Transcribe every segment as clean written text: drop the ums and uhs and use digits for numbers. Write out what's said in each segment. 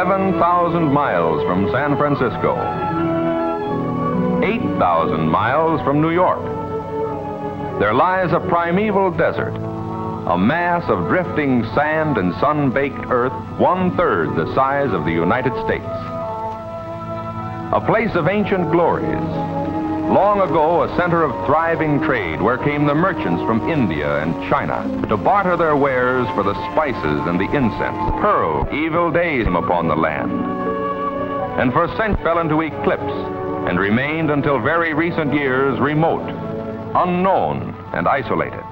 11,000 miles from San Francisco, 8,000 miles from New York, there lies a primeval desert, a mass of drifting sand and sun-baked earth 1/3 the size of the United States. A place of ancient glories, long ago a center of thriving trade where came the merchants from India and China to barter their wares for the spices and the incense. Pearl, evil days came upon the land, and for centuries fell into eclipse and remained until very recent years remote, unknown, and isolated.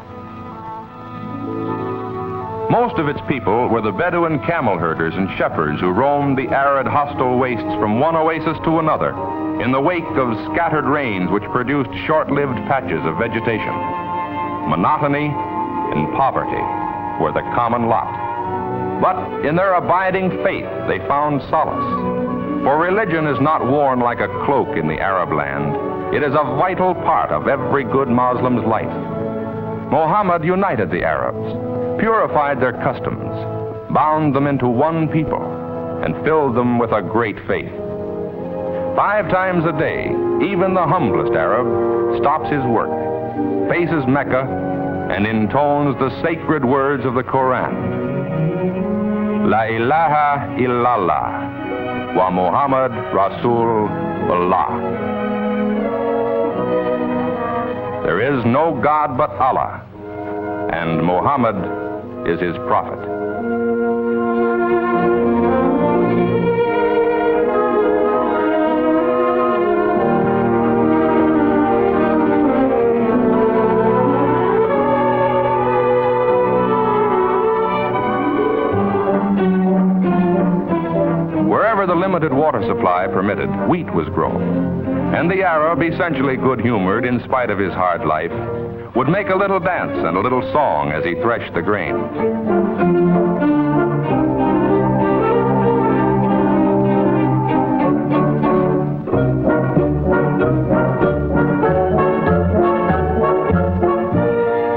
Most of its people were the Bedouin camel herders and shepherds who roamed the arid, hostile wastes from one oasis to another in the wake of scattered rains which produced short-lived patches of vegetation. Monotony and poverty were the common lot. But in their abiding faith, they found solace. For religion is not worn like a cloak in the Arab land. It is a vital part of every good Muslim's life. Muhammad united the Arabs, purified their customs, bound them into one people, and filled them with a great faith. 5 times a day, even the humblest Arab stops his work, faces Mecca, and intones the sacred words of the Quran. La ilaha illallah wa Muhammad Rasulullah. There is no God but Allah, and Muhammad is his prophet. Wherever the limited water supply permitted, wheat was grown, and the Arab, essentially good-humored in spite of his hard life, would make a little dance and a little song as he threshed the grain.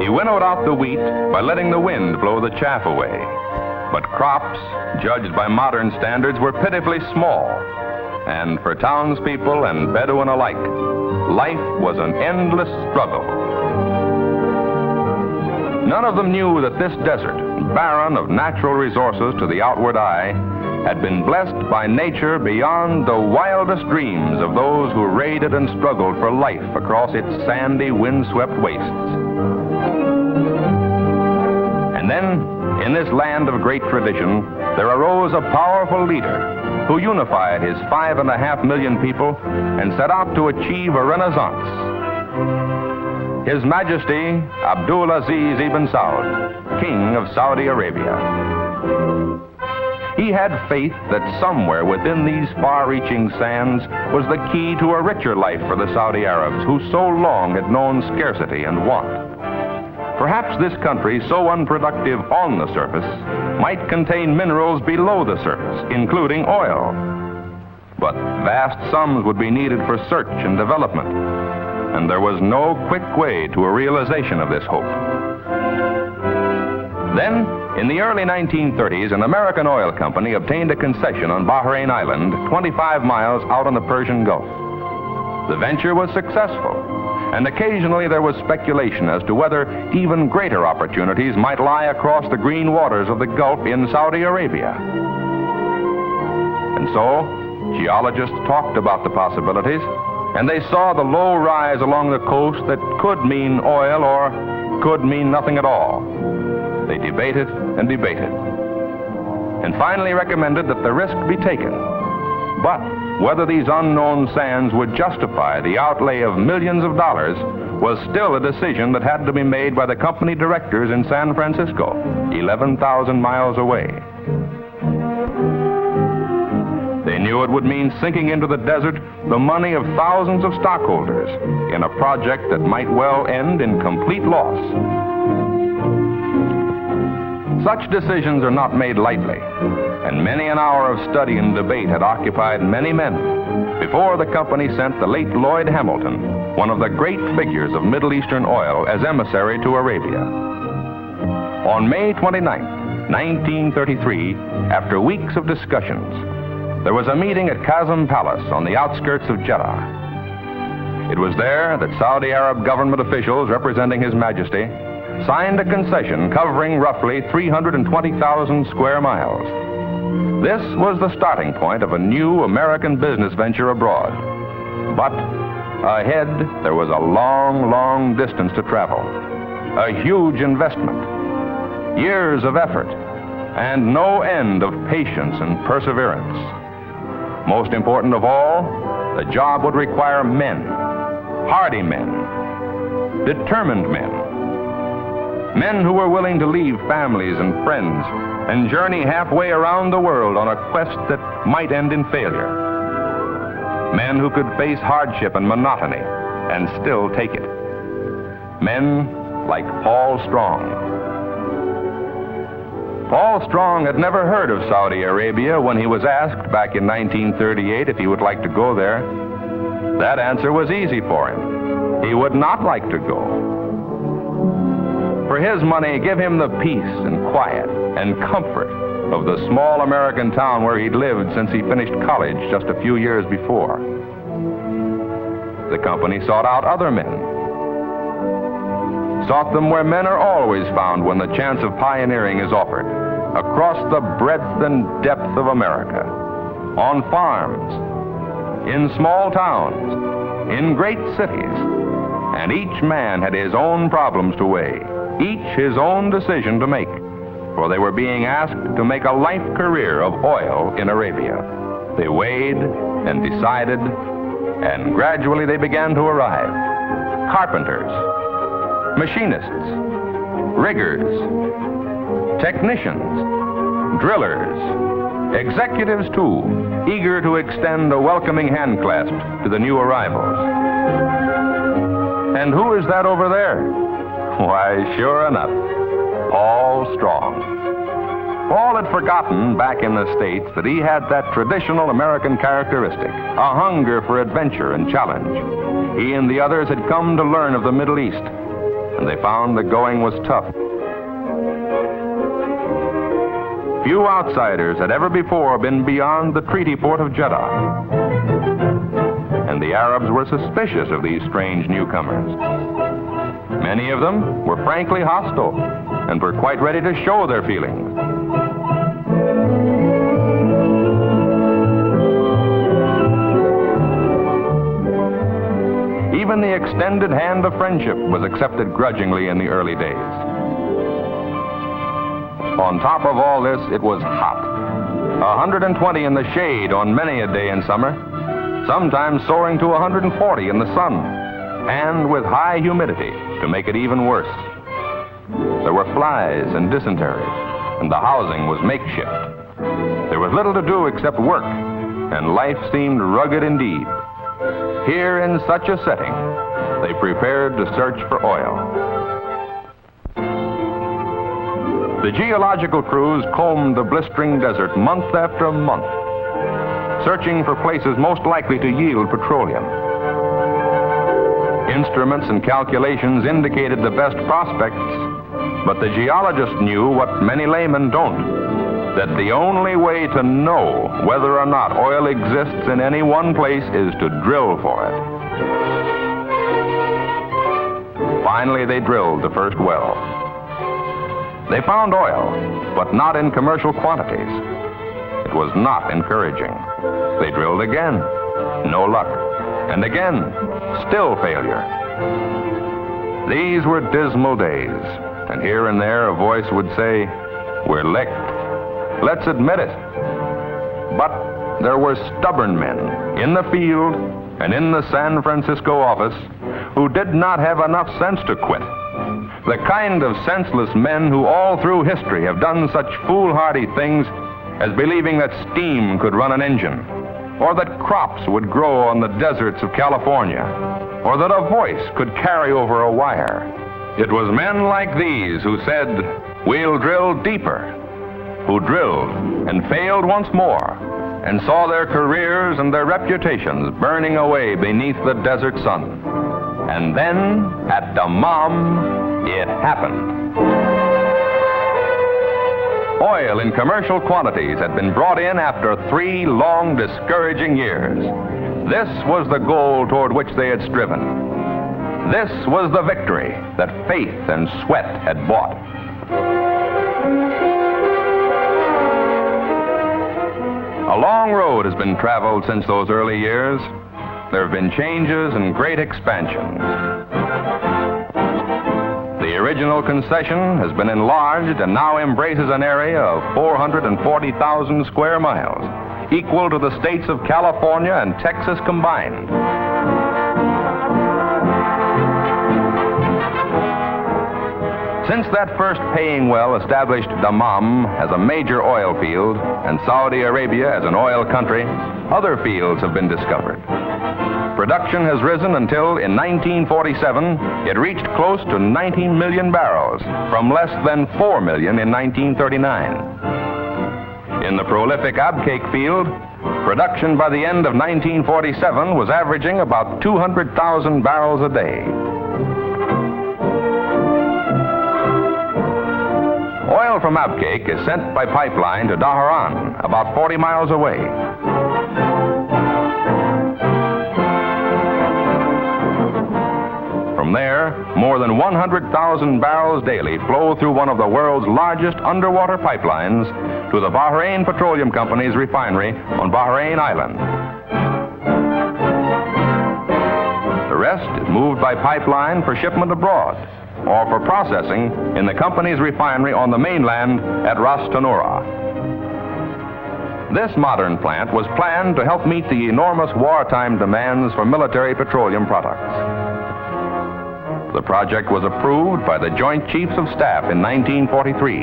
He winnowed out the wheat by letting the wind blow the chaff away. But crops, judged by modern standards, were pitifully small. And for townspeople and Bedouin alike, life was an endless struggle. None of them knew that this desert, barren of natural resources to the outward eye, had been blessed by nature beyond the wildest dreams of those who raided and struggled for life across its sandy, wind-swept wastes. And then, in this land of great tradition, there arose a powerful leader who unified his 5.5 million people and set out to achieve a renaissance. His Majesty Abdul Aziz Ibn Saud, King of Saudi Arabia. He had faith that somewhere within these far-reaching sands was the key to a richer life for the Saudi Arabs who so long had known scarcity and want. Perhaps this country, so unproductive on the surface, might contain minerals below the surface, including oil. But vast sums would be needed for search and development, and there was no quick way to a realization of this hope. Then, in the early 1930s, an American oil company obtained a concession on Bahrain Island, 25 miles out on the Persian Gulf. The venture was successful, and occasionally there was speculation as to whether even greater opportunities might lie across the green waters of the Gulf in Saudi Arabia. And so, geologists talked about the possibilities, and they saw the low rise along the coast that could mean oil or could mean nothing at all. They debated and debated, and finally recommended that the risk be taken. But whether these unknown sands would justify the outlay of millions of dollars was still a decision that had to be made by the company directors in San Francisco, 11,000 miles away. They knew it would mean sinking into the desert the money of thousands of stockholders in a project that might well end in complete loss. Such decisions are not made lightly, and many an hour of study and debate had occupied many men before the company sent the late Lloyd Hamilton, one of the great figures of Middle Eastern oil, as emissary to Arabia. On May 29, 1933, after weeks of discussions, there was a meeting at Qasem Palace on the outskirts of Jeddah. It was there that Saudi Arab government officials representing His Majesty signed a concession covering roughly 320,000 square miles. This was the starting point of a new American business venture abroad. But ahead, there was a long, long distance to travel, a huge investment, years of effort, and no end of patience and perseverance. Most important of all, the job would require men, hardy men, determined men, men who were willing to leave families and friends and journey halfway around the world on a quest that might end in failure. Men who could face hardship and monotony and still take it. Men like Paul Strong. Paul Strong had never heard of Saudi Arabia when he was asked back in 1938 if he would like to go there. That answer was easy for him. He would not like to go. For his money, give him the peace and quiet and comfort of the small American town where he'd lived since he finished college just a few years before. The company sought out other men. Sought them where men are always found when the chance of pioneering is offered, across the breadth and depth of America, on farms, in small towns, in great cities, and each man had his own problems to weigh, each his own decision to make, for they were being asked to make a life career of oil in Arabia. They weighed and decided, and gradually they began to arrive. Carpenters, machinists, riggers, technicians, drillers, executives too, eager to extend a welcoming hand clasp to the new arrivals. And who is that over there? Why, sure enough, Paul Strong. Paul had forgotten back in the States that he had that traditional American characteristic, a hunger for adventure and challenge. He and the others had come to learn of the Middle East, and they found the going was tough. Few outsiders had ever before been beyond the treaty port of Jeddah, and the Arabs were suspicious of these strange newcomers. Many of them were frankly hostile and were quite ready to show their feelings. Even the extended hand of friendship was accepted grudgingly in the early days. On top of all this, it was hot. 120 in the shade on many a day in summer, sometimes soaring to 140 in the sun, and with high humidity to make it even worse. There were flies and dysentery, and the housing was makeshift. There was little to do except work, and life seemed rugged indeed. Here in such a setting, they prepared to search for oil. The geological crews combed the blistering desert month after month, searching for places most likely to yield petroleum. Instruments and calculations indicated the best prospects, but the geologists knew what many laymen don't, that the only way to know whether or not oil exists in any one place is to drill for it. Finally, they drilled the first well. They found oil, but not in commercial quantities. It was not encouraging. They drilled again, no luck. And again, still failure. These were dismal days, and here and there a voice would say, "We're licked. Let's admit it." But there were stubborn men in the field and in the San Francisco office who did not have enough sense to quit. The kind of senseless men who all through history have done such foolhardy things as believing that steam could run an engine, or that crops would grow on the deserts of California, or that a voice could carry over a wire. It was men like these who said, "We'll drill deeper," who drilled and failed once more, and saw their careers and their reputations burning away beneath the desert sun. And then, at Dammam, it happened. Oil in commercial quantities had been brought in after 3 long, discouraging years. This was the goal toward which they had striven. This was the victory that faith and sweat had bought. A long road has been traveled since those early years. There have been changes and great expansions. The original concession has been enlarged and now embraces an area of 440,000 square miles, equal to the states of California and Texas combined. Since that first paying well established Dammam as a major oil field and Saudi Arabia as an oil country, other fields have been discovered. Production has risen until in 1947 it reached close to 19 million barrels from less than 4 million in 1939. In the prolific Abcake field, production by the end of 1947 was averaging about 200,000 barrels a day. Oil from Abcake is sent by pipeline to Dhahran, about 40 miles away. From there, more than 100,000 barrels daily flow through one of the world's largest underwater pipelines to the Bahrain Petroleum Company's refinery on Bahrain Island. The rest is moved by pipeline for shipment abroad or for processing in the company's refinery on the mainland at Ras Tanura. This modern plant was planned to help meet the enormous wartime demands for military petroleum products. The project was approved by the Joint Chiefs of Staff in 1943.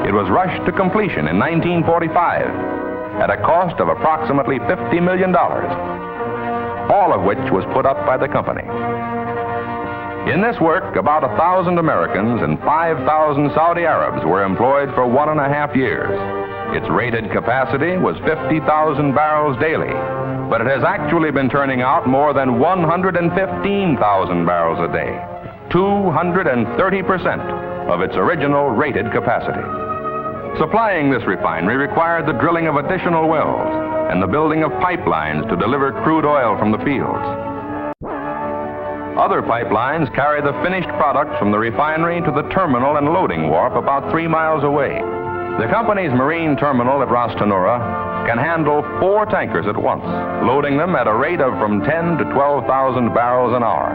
It was rushed to completion in 1945 at a cost of approximately $50 million, all of which was put up by the company. In this work, about 1,000 Americans and 5,000 Saudi Arabs were employed for 1.5 years. Its rated capacity was 50,000 barrels daily, but it has actually been turning out more than 115,000 barrels a day, 230% of its original rated capacity. Supplying this refinery required the drilling of additional wells and the building of pipelines to deliver crude oil from the fields. Other pipelines carry the finished products from the refinery to the terminal and loading wharf about 3 miles away. The company's marine terminal at Ras Tanura can handle 4 tankers at once, loading them at a rate of from 10 to 12,000 barrels an hour.